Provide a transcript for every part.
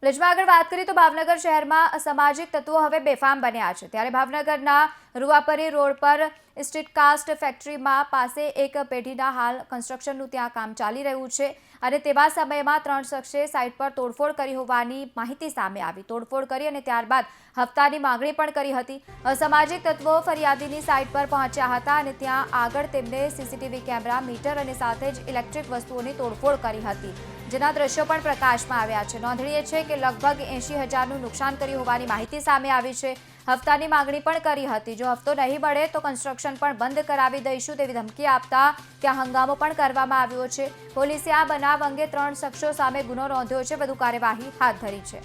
બ્રિજમાં આગળ વાત કરીએ તો ભાવનગર શહેરમાં અસામાજિક તત્વો હવે બેફામ બન્યા છે। ત્યારે ભાવનગરના રૂવાપરી રોડ પર સ્ટ્રીટ કાસ્ટ ફેક્ટરીમાં પાસે એક પેઢીના હાલ કન્સ્ટ્રક્શનનું ત્યાં કામ ચાલી રહ્યું છે અને તેવા સમયમાં 3 શખ્સે સાઇટ પર તોડફોડ કરી હોવાની માહિતી સામે આવી। તોડફોડ કરી અને ત્યારબાદ હપ્તાની માંગણી પણ કરી હતી। અસામાજિક તત્વો ફરિયાદીની સાઇટ પર પહોંચ્યા હતા અને ત્યાં આગળ તેમને સીસીટીવી કેમેરા, મીટર અને સાથે જ ઇલેક્ટ્રિક વસ્તુઓની તોડફોડ કરી હતી, જેના દ્રશ્યો પણ પ્રકાશમાં આવ્યા છે। નોંધનીય છે કે લગભગ 80,000નું નુકસાન કર્યું હોવાની માહિતી સામે આવી છે। હપ્તાની માંગણી પણ કરી હતી। જો હપ્તો નહીં મળે તો કન્સ્ટ્રક્શન પણ બંધ કરાવી દઈશું તેવી ધમકી આપતા ત્યાં હંગામો પણ કરવામાં આવ્યો છે। પોલીસે આ બનાવ અંગે 3 શખ્સો સામે ગુનો નોંધ્યો છે, વધુ કાર્યવાહી હાથ ધરી છે।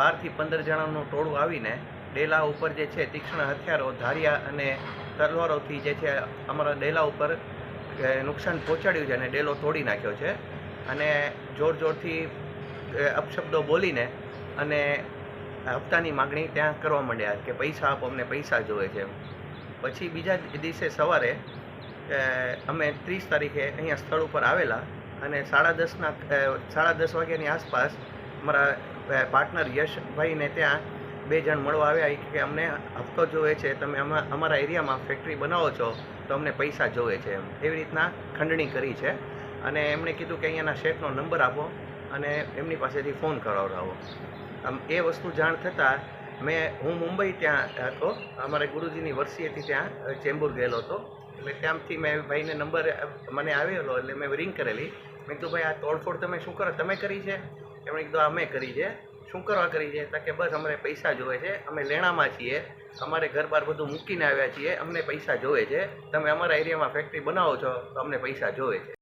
बार થી 15 જણાનું ટોળું આવીને ડેલા ઉપર જે છે તીક્ષ્ણ હથિયારો, ધારિયા અને તલવારોથી જે છે અમારા ડેલા ઉપર નુકસાન પહોંચાડ્યું છે અને ડેલો તોડી નાખ્યો છે અને જોર જોરથી અપશબ્દો બોલીને અને હપ્તાની માગણી ત્યાં કરવા માંડ્યા કે પૈસા આપો, અમને પૈસા જોઈએ છે। પછી બીજા દિવસે સવારે અમે 30 તારીખે અહીંયા સ્થળ ઉપર આવેલા અને 10:30 વાગ્યાની આસપાસ અમારા પાર્ટનર યશભાઈને ત્યાં 2 જણ મળવા આવ્યા કે અમને હપ્તો જોવે છે, તમે અમારા એરિયામાં ફેક્ટરી બનાવો છો તો અમને પૈસા જોવે છે, એવી રીતના ખંડણી કરી છે અને એમણે કીધું કે અહીંયાના શેઠનો નંબર આપો અને એમની પાસેથી ફોન કરાવડાવો। એ વસ્તુ જાણ થતાં હું મુંબઈ ત્યાં હતો, અમારે ગુરુજીની વર્ષી હતી, ત્યાં ચેમ્બુર ગયેલો હતો, એટલે ત્યાંથી મેં ભાઈને નંબર મને આવેલો એટલે મેં રિંગ કરેલી। મેં કીધું ભાઈ આ તોડફોડ તમે શું કરો, તમે કરી છે? એમણે કીધું અમે કરી છે। શું કરવા કરી છે? કે બસ અમને પૈસા જોવે છે, અમે લેણામાં છીએ, અમારે ઘર બાર બધું મૂકીને આવ્યા છીએ, અમને પૈસા જોવે છે, તમે અમારા એરિયામાં ફેક્ટરી બનાવો છો તો અમને પૈસા જોવે છે।